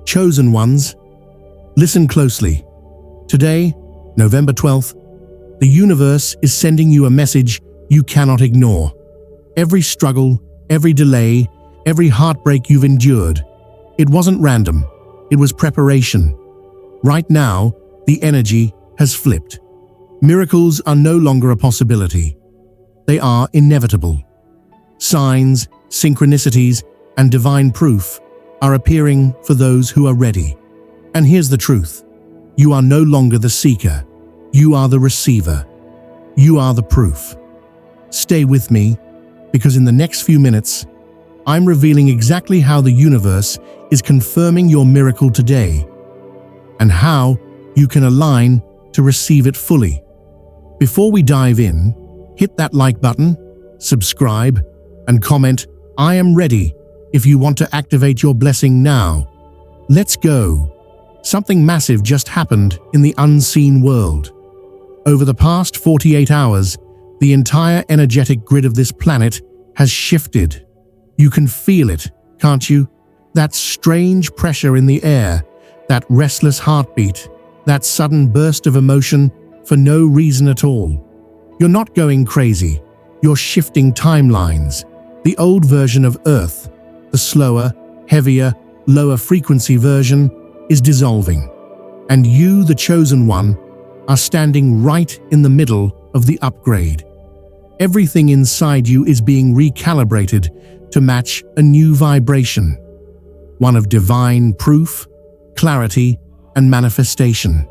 Chosen ones, listen closely. Today, November 12th, the universe is sending you a message you cannot ignore. Every struggle, every delay, every heartbreak you've endured, it wasn't random, it was preparation. Right now, the energy has flipped. Miracles are no longer a possibility. They are inevitable. Signs, synchronicities, and divine proof are appearing for those who are ready. And here's the truth. You are no longer the seeker. You are the receiver. You are the proof. Stay with me, because in the next few minutes, I'm revealing exactly how the universe is confirming your miracle today, and how you can align to receive it fully. Before we dive in, hit that like button, subscribe, and comment, "I am ready," if you want to activate your blessing now. Let's go. Something massive just happened in the unseen world. Over the past 48 hours, the entire energetic grid of this planet has shifted. You can feel it, can't you? That strange pressure in the air, that restless heartbeat, that sudden burst of emotion for no reason at all. You're not going crazy. You're shifting timelines. The old version of Earth, the slower, heavier, lower frequency version, is dissolving. And you, the chosen one, are standing right in the middle of the upgrade. Everything inside you is being recalibrated to match a new vibration, one of divine proof, clarity, and manifestation.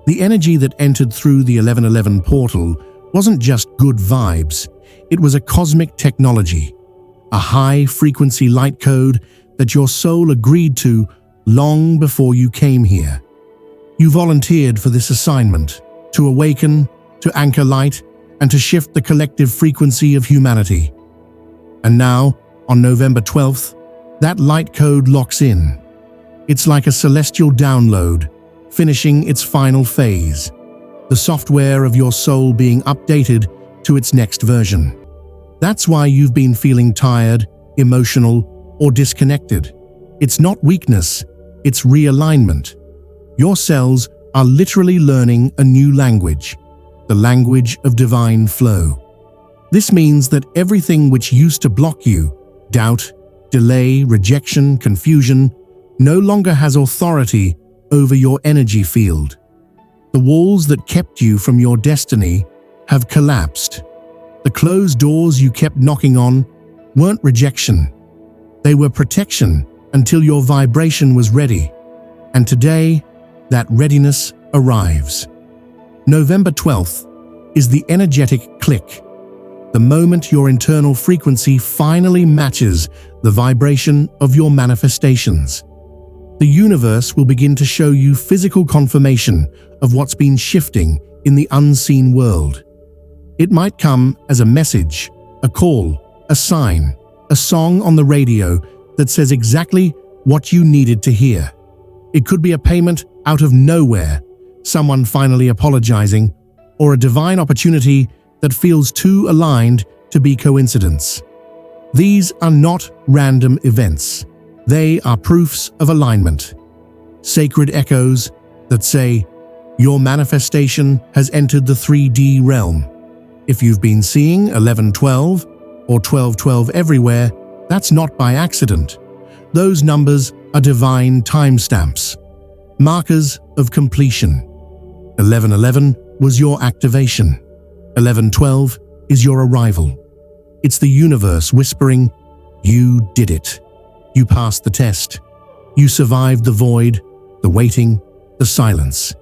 The energy that entered through the 1111 portal wasn't just good vibes, it was a cosmic technology, a high-frequency light code that your soul agreed to long before you came here. You volunteered for this assignment, to awaken, to anchor light, and to shift the collective frequency of humanity. And now, on November 12th, that light code locks in. It's like a celestial download, finishing its final phase, the software of your soul being updated to its next version. That's why you've been feeling tired, emotional, or disconnected. It's not weakness, it's realignment. Your cells are literally learning a new language, the language of divine flow. This means that everything which used to block you, doubt, delay, rejection, confusion, no longer has authority over your energy field. The walls that kept you from your destiny have collapsed. The closed doors you kept knocking on weren't rejection. They were protection until your vibration was ready. And today, that readiness arrives. November 12th is the energetic click, the moment your internal frequency finally matches the vibration of your manifestations. The universe will begin to show you physical confirmation of what's been shifting in the unseen world. It might come as a message, a call, a sign, a song on the radio that says exactly what you needed to hear. It could be a payment out of nowhere, someone finally apologizing, or a divine opportunity that feels too aligned to be coincidence. These are not random events. They are proofs of alignment. Sacred echoes that say, your manifestation has entered the 3D realm. If you've been seeing 1112 or 1212 everywhere, that's not by accident. Those numbers are divine timestamps, markers of completion. 1111 was your activation. 1112 is your arrival. It's the universe whispering, you did it. You passed the test. You survived the void, the waiting, the silence.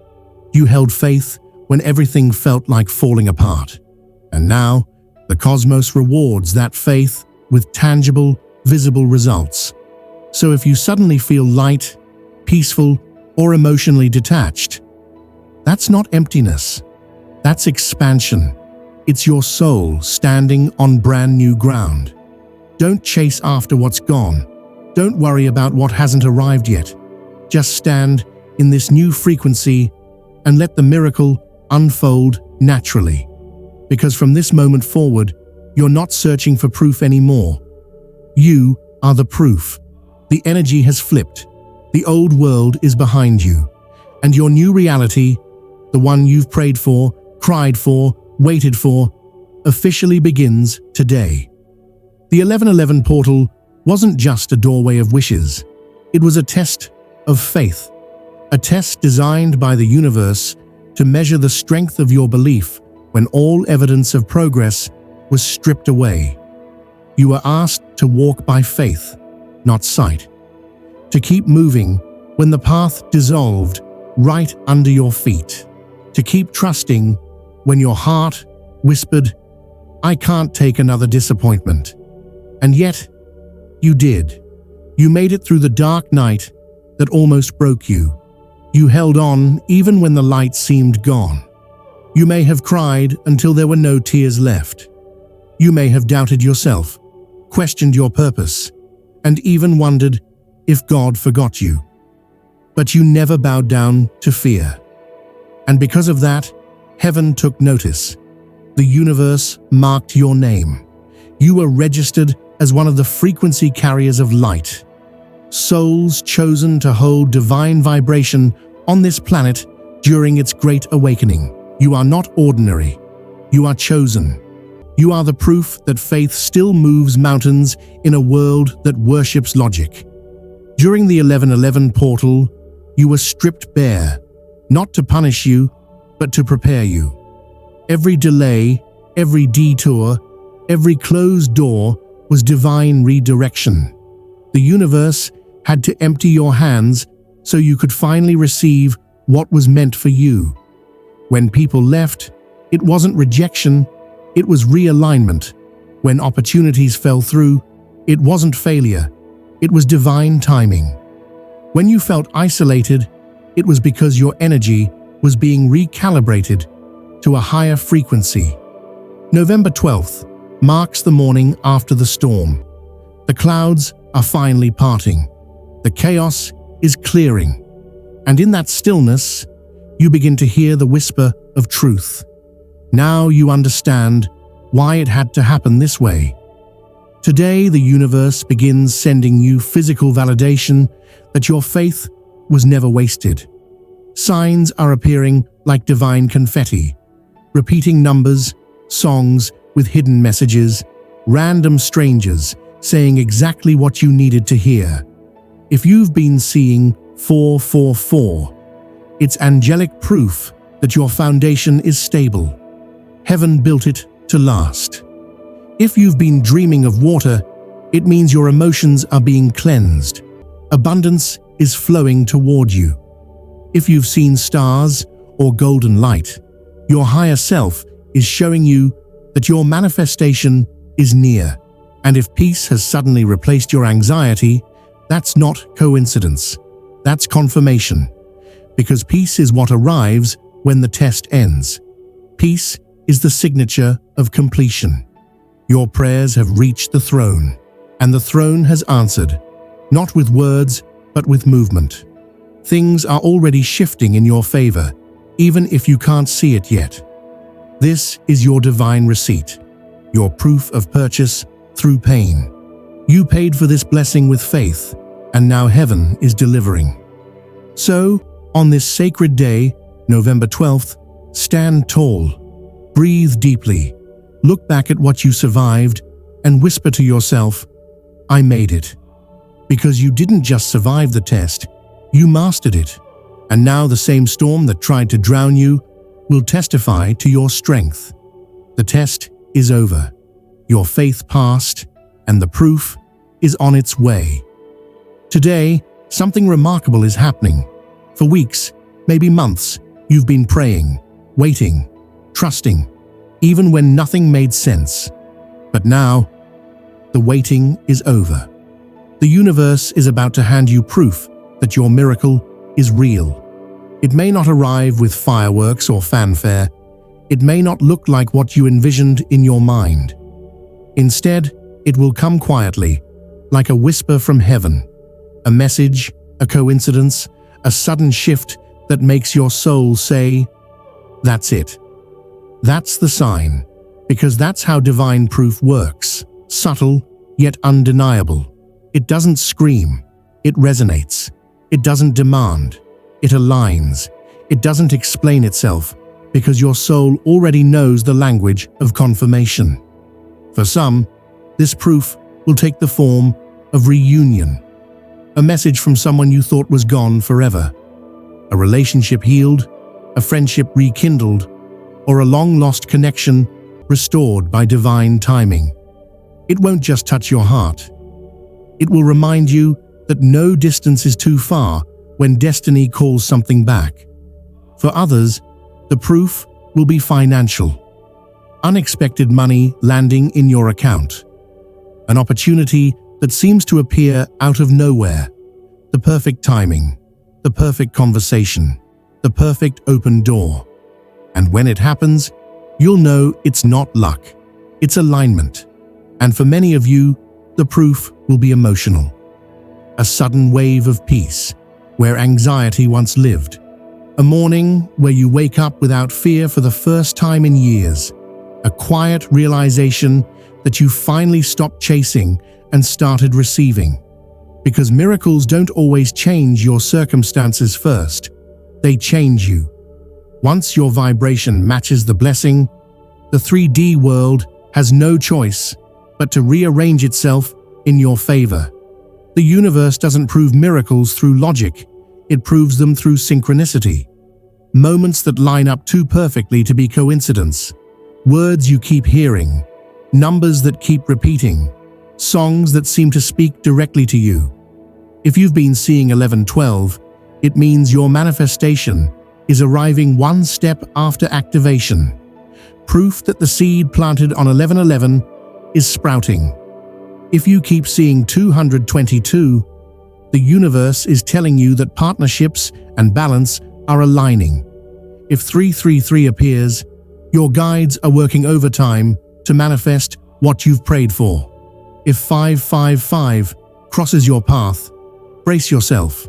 You held faith when everything felt like falling apart. And now, the cosmos rewards that faith with tangible, visible results. So if you suddenly feel light, peaceful, or emotionally detached, that's not emptiness. That's expansion. It's your soul standing on brand new ground. Don't chase after what's gone. Don't worry about what hasn't arrived yet. Just stand in this new frequency and let the miracle unfold naturally. Because from this moment forward, you're not searching for proof anymore. You are the proof. The energy has flipped. The old world is behind you, and your new reality, the one you've prayed for, cried for, waited for, officially begins today. The 1111 portal wasn't just a doorway of wishes. It was a test of faith, a test designed by the universe to measure the strength of your belief when all evidence of progress was stripped away. You were asked to walk by faith, not sight, to keep moving when the path dissolved right under your feet, to keep trusting when your heart whispered, "I can't take another disappointment." And yet, you did. You made it through the dark night that almost broke you. You held on even when the light seemed gone. You may have cried until there were no tears left. You may have doubted yourself, questioned your purpose, and even wondered if God forgot you. But you never bowed down to fear. And because of that, heaven took notice. The universe marked your name. You were registered as one of the frequency carriers of light. Souls chosen to hold divine vibration on this planet during its great awakening. You are not ordinary. You are chosen. You are the proof that faith still moves mountains in a world that worships logic. During the 1111 portal, you were stripped bare, not to punish you, but to prepare you. Every delay, every detour, every closed door was divine redirection. The universe had to empty your hands so you could finally receive what was meant for you. When people left, it wasn't rejection, it was realignment. When opportunities fell through, it wasn't failure, it was divine timing. When you felt isolated, it was because your energy was being recalibrated to a higher frequency. November 12th marks the morning after the storm. The clouds are finally parting. The chaos is clearing. And in that stillness, you begin to hear the whisper of truth. Now you understand why it had to happen this way. Today, the universe begins sending you physical validation that your faith was never wasted. Signs are appearing like divine confetti, repeating numbers, songs with hidden messages, random strangers saying exactly what you needed to hear. If you've been seeing 444, it's angelic proof that your foundation is stable. Heaven built it to last. If you've been dreaming of water, it means your emotions are being cleansed. Abundance is flowing toward you. If you've seen stars or golden light, your higher self is showing you that your manifestation is near. And if peace has suddenly replaced your anxiety, that's not coincidence. That's confirmation. Because peace is what arrives when the test ends. Peace is the signature of completion. Your prayers have reached the throne, and the throne has answered, not with words, but with movement. Things are already shifting in your favor, even if you can't see it yet. This is your divine receipt, your proof of purchase through pain. You paid for this blessing with faith, and now heaven is delivering. So, on this sacred day, November 12th, stand tall, breathe deeply, look back at what you survived, and whisper to yourself, "I made it." Because you didn't just survive the test, you mastered it. And now the same storm that tried to drown you will testify to your strength. The test is over. Your faith passed, and the proof is on its way. Today, something remarkable is happening. For weeks, maybe months, you've been praying, waiting, trusting, even when nothing made sense. But now, the waiting is over. The universe is about to hand you proof that your miracle is real. It may not arrive with fireworks or fanfare. It may not look like what you envisioned in your mind. Instead, it will come quietly, like a whisper from heaven. A message, a coincidence, a sudden shift that makes your soul say, "That's it." That's the sign, because that's how divine proof works. Subtle, yet undeniable. It doesn't scream. It resonates. It doesn't demand. It aligns. It doesn't explain itself because your soul already knows the language of confirmation. For some, this proof will take the form of reunion. A message from someone you thought was gone forever. A relationship healed, a friendship rekindled, or a long-lost connection restored by divine timing. It won't just touch your heart. It will remind you that no distance is too far when destiny calls something back. For others, the proof will be financial. Unexpected money landing in your account. An opportunity that seems to appear out of nowhere. The perfect timing, the perfect conversation, the perfect open door. And when it happens, you'll know it's not luck, it's alignment. And for many of you, the proof will be emotional. A sudden wave of peace, where anxiety once lived. A morning where you wake up without fear for the first time in years. A quiet realization that you finally stopped chasing and started receiving. Because miracles don't always change your circumstances first. They change you. Once your vibration matches the blessing, the 3D world has no choice but to rearrange itself in your favor. The universe doesn't prove miracles through logic, it proves them through synchronicity. Moments that line up too perfectly to be coincidence. Words you keep hearing, numbers that keep repeating, songs that seem to speak directly to you. If you've been seeing 1112, it means your manifestation is arriving one step after activation. Proof that the seed planted on 1111 is sprouting. If you keep seeing 222, the universe is telling you that partnerships and balance are aligning. If 333 appears, your guides are working overtime to manifest what you've prayed for. If 555 crosses your path, brace yourself.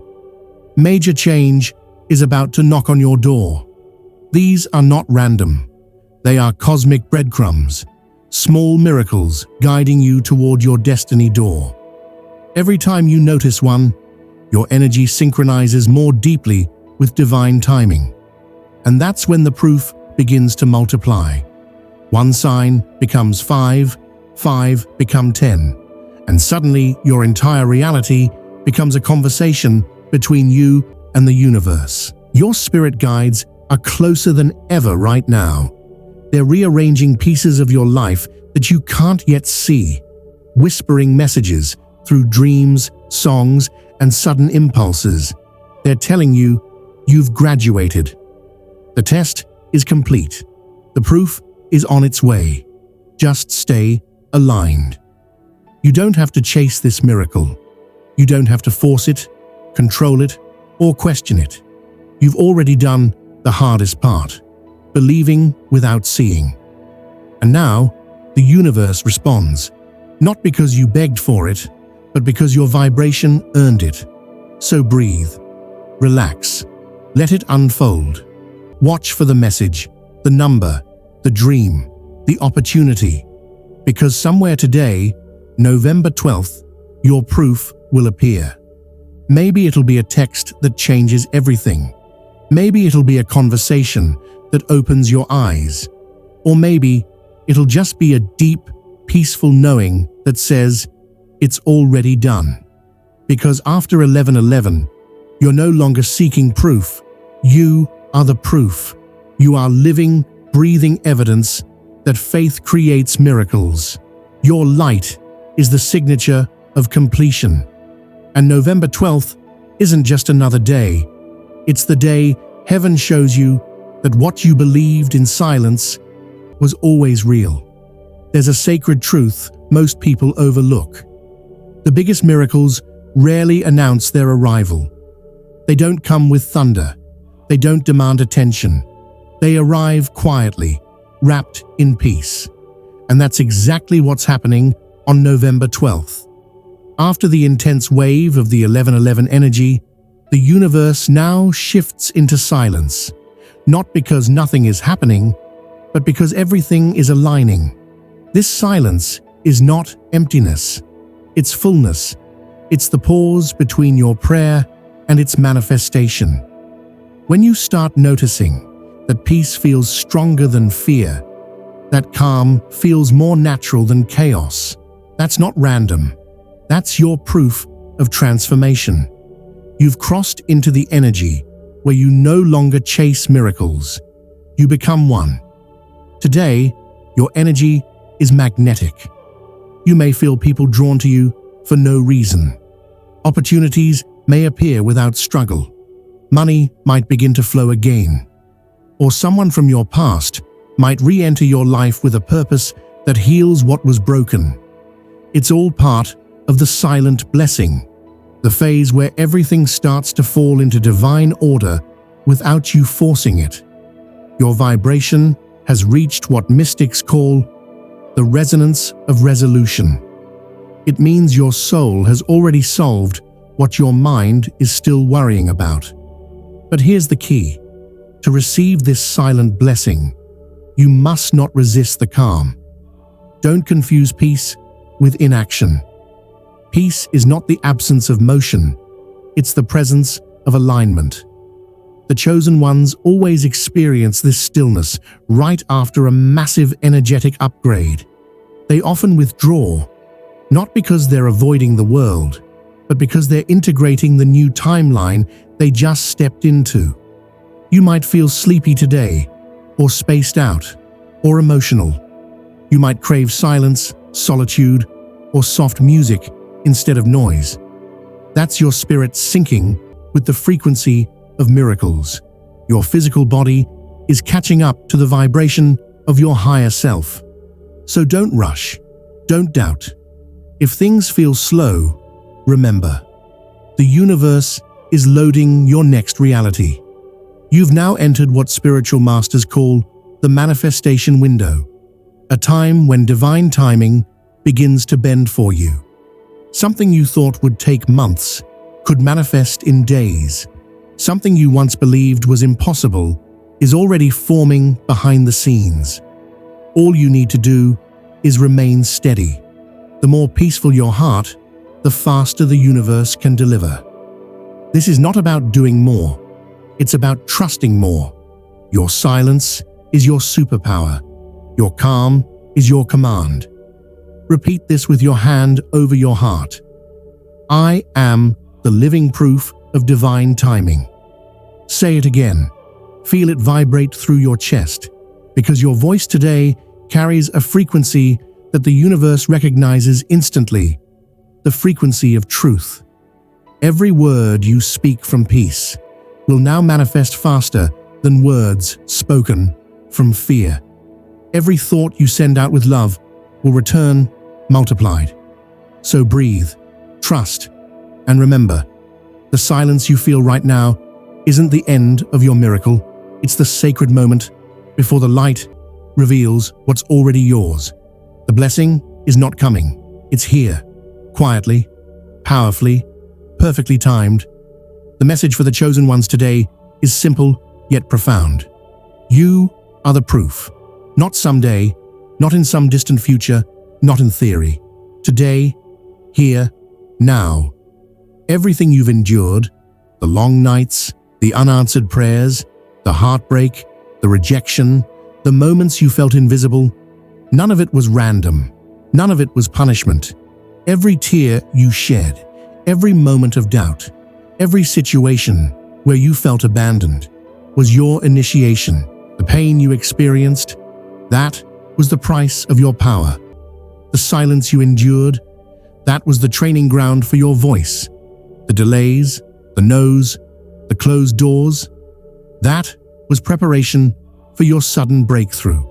Major change is about to knock on your door. These are not random. They are cosmic breadcrumbs, small miracles guiding you toward your destiny door. Every time you notice one, your energy synchronizes more deeply with divine timing. And that's when the proof begins to multiply. One sign becomes 5, 5 become 10, and suddenly your entire reality becomes a conversation between you and the universe. Your spirit guides are closer than ever right now. They're rearranging pieces of your life that you can't yet see, whispering messages through dreams, songs, and sudden impulses. They're telling you you've graduated. The test is complete. The proof is on its way. Just stay aligned. You don't have to chase this miracle. You don't have to force it, control it, or question it. You've already done the hardest part, believing without seeing. And now, the universe responds, not because you begged for it, but because your vibration earned it. So breathe, relax, let it unfold. Watch for the message, the number, the dream, the opportunity. Because somewhere today, November 12th, your proof will appear. Maybe it'll be a text that changes everything. Maybe it'll be a conversation that opens your eyes. Or maybe it'll just be a deep, peaceful knowing that says, it's already done. Because after 1111, you're no longer seeking proof. You are the proof. You are living, breathing evidence that faith creates miracles. Your light is the signature of completion. And November 12th isn't just another day. It's the day heaven shows you that what you believed in silence was always real. There's a sacred truth most people overlook. The biggest miracles rarely announce their arrival. They don't come with thunder. They don't demand attention. They arrive quietly, wrapped in peace. And that's exactly what's happening on November 12th. After the intense wave of the 1111 energy, the universe now shifts into silence. Not because nothing is happening, but because everything is aligning. This silence is not emptiness. It's fullness. It's the pause between your prayer and its manifestation. When you start noticing that peace feels stronger than fear, that calm feels more natural than chaos, that's not random. That's your proof of transformation. You've crossed into the energy where you no longer chase miracles. You become one. Today, your energy is magnetic. You may feel people drawn to you for no reason. Opportunities may appear without struggle. Money might begin to flow again. Or someone from your past might re-enter your life with a purpose that heals what was broken. It's all part of the silent blessing, the phase where everything starts to fall into divine order without you forcing it. Your vibration has reached what mystics call the resonance of resolution. It means your soul has already solved what your mind is still worrying about. But here's the key. To receive this silent blessing, you must not resist the calm. Don't confuse peace with inaction. Peace is not the absence of motion, it's the presence of alignment. The chosen ones always experience this stillness right after a massive energetic upgrade. They often withdraw, not because they're avoiding the world, but because they're integrating the new timeline they just stepped into. You might feel sleepy today, or spaced out, or emotional. You might crave silence, solitude, or soft music instead of noise. That's your spirit syncing with the frequency of miracles. Your physical body is catching up to the vibration of your higher self. So don't rush, don't doubt. If things feel slow, remember, the universe is loading your next reality. You've now entered what spiritual masters call the manifestation window, a time when divine timing begins to bend for you. Something you thought would take months could manifest in days. Something you once believed was impossible is already forming behind the scenes. All you need to do is remain steady. The more peaceful your heart, the faster the universe can deliver. This is not about doing more. It's about trusting more. Your silence is your superpower. Your calm is your command. Repeat this with your hand over your heart. I am the living proof of divine timing. Say it again. Feel it vibrate through your chest, because your voice today carries a frequency that the universe recognizes instantly, the frequency of truth. Every word you speak from peace will now manifest faster than words spoken from fear. Every thought you send out with love will return multiplied. So breathe, trust, and remember, the silence you feel right now isn't the end of your miracle. It's the sacred moment before the light reveals what's already yours. The blessing is not coming. It's here, quietly, powerfully, perfectly timed. The message for the chosen ones today is simple yet profound. You are the proof. Not someday, not in some distant future, not in theory. Today, here, now. Everything you've endured, the long nights, the unanswered prayers, the heartbreak, the rejection, the moments you felt invisible, none of it was random. None of it was punishment. Every tear you shed, every moment of doubt, every situation where you felt abandoned was your initiation. The pain you experienced, that was the price of your power. The silence you endured, that was the training ground for your voice. The delays, the no's, the closed doors, that was preparation for your sudden breakthrough.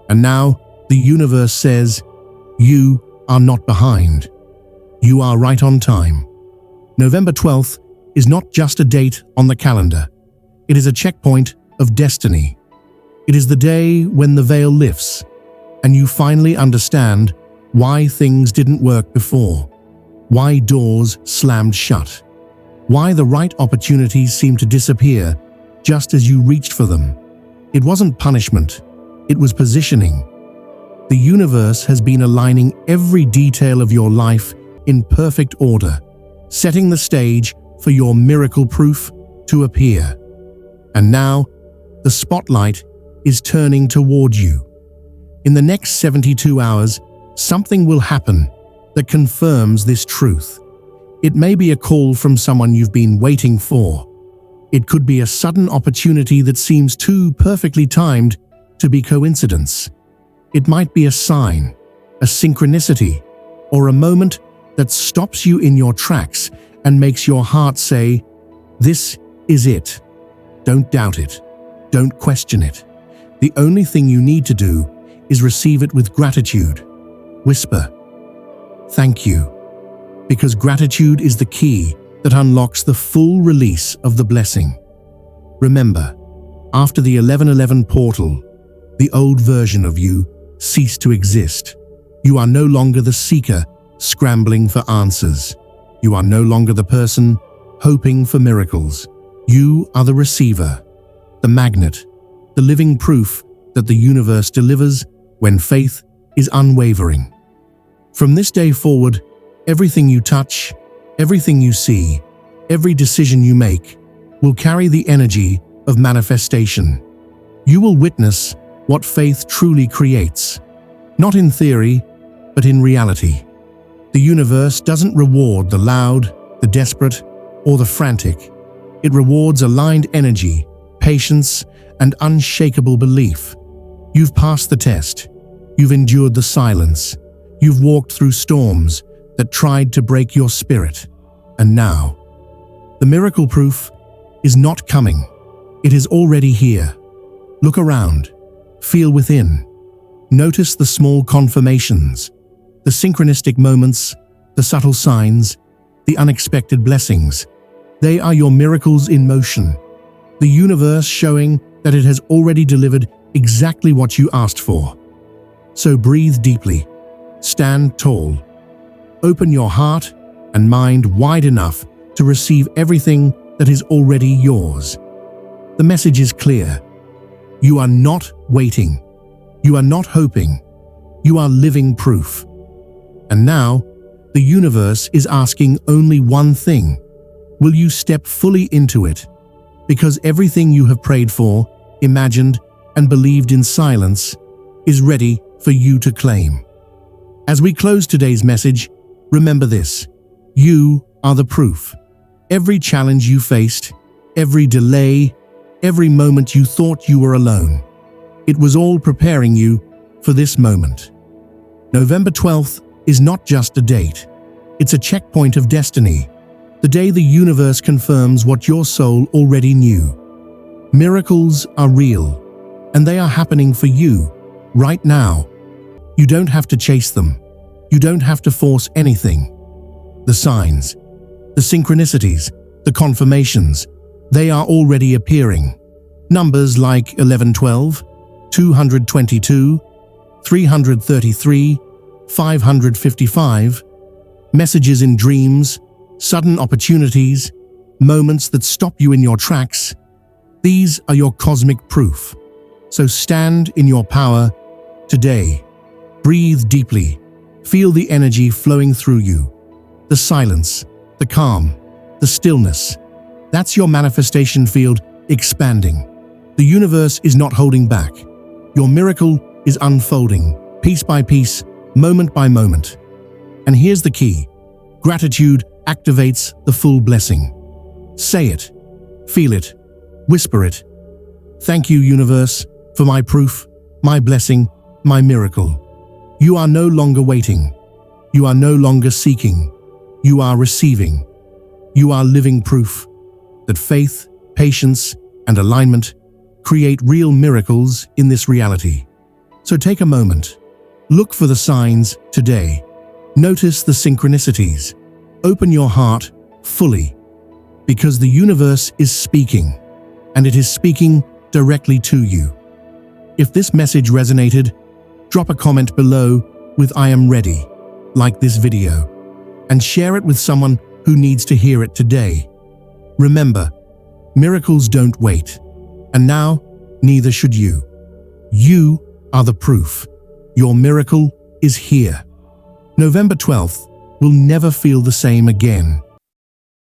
And now the universe says, you are not behind. You are right on time. November 12th is not just a date on the calendar. It is a checkpoint of destiny. It is the day when the veil lifts and you finally understand why things didn't work before, why doors slammed shut, why the right opportunities seemed to disappear just as you reached for them. It wasn't punishment, it was positioning. The universe has been aligning every detail of your life in perfect order, setting the stage for your miracle proof to appear. And now, the spotlight is turning toward you. In the next 72 hours, something will happen that confirms this truth. It may be a call from someone you've been waiting for. It could be a sudden opportunity that seems too perfectly timed to be coincidence. It might be a sign, a synchronicity, or a moment that stops you in your tracks and makes your heart say, "This is it." Don't doubt it. Don't question it. The only thing you need to do is receive it with gratitude. Whisper, "Thank you," because gratitude is the key that unlocks the full release of the blessing. Remember, after the 11:11 portal, the old version of you ceased to exist. You are no longer the seeker scrambling for answers. You are no longer the person hoping for miracles. You are the receiver, the magnet, the living proof that the universe delivers when faith is unwavering. From this day forward, everything you touch, everything you see, every decision you make will carry the energy of manifestation. You will witness what faith truly creates, not in theory, but in reality. The universe doesn't reward the loud, the desperate, or the frantic. It rewards aligned energy, patience, and unshakable belief. You've passed the test. You've endured the silence. You've walked through storms that tried to break your spirit. And now, the miracle proof is not coming. It is already here. Look around. Feel within. Notice the small confirmations, the synchronistic moments, the subtle signs, the unexpected blessings. They are your miracles in motion. The universe showing that it has already delivered exactly what you asked for. So breathe deeply. Stand tall. Open your heart and mind wide enough to receive everything that is already yours. The message is clear. You are not waiting. You are not hoping. You are living proof. And now, the universe is asking only one thing. Will you step fully into it? Because everything you have prayed for, imagined, and believed in silence is ready for you to claim. As we close today's message, remember this: you are the proof. Every challenge you faced, every delay, every moment you thought you were alone, it was all preparing you for this moment. November 12th is not just a date. It's a checkpoint of destiny. The day the universe confirms what your soul already knew. Miracles are real, and they are happening for you right now. You don't have to chase them. You don't have to force anything. The signs, the synchronicities, the confirmations, they are already appearing. Numbers like 1112, 222, 333, 555, messages in dreams, sudden opportunities, moments that stop you in your tracks. These are your cosmic proof. So stand in your power today. Breathe deeply. Feel the energy flowing through you. The silence, the calm, the stillness. That's your manifestation field expanding. The universe is not holding back. Your miracle is unfolding, piece by piece, moment by moment. And here's the key. Gratitude activates the full blessing. Say it, feel it, whisper it. Thank you, universe, for my proof, my blessing, my miracle. You are no longer waiting. You are no longer seeking. You are receiving. You are living proof that faith, patience, and alignment create real miracles in this reality. So take a moment. Look for the signs today. Notice the synchronicities. Open your heart fully, because the universe is speaking, and it is speaking directly to you. If this message resonated, drop a comment below with "I am ready," like this video, and share it with someone who needs to hear it today. Remember, miracles don't wait, and now neither should you. You are the proof. Your miracle is here. November 12th will never feel the same again.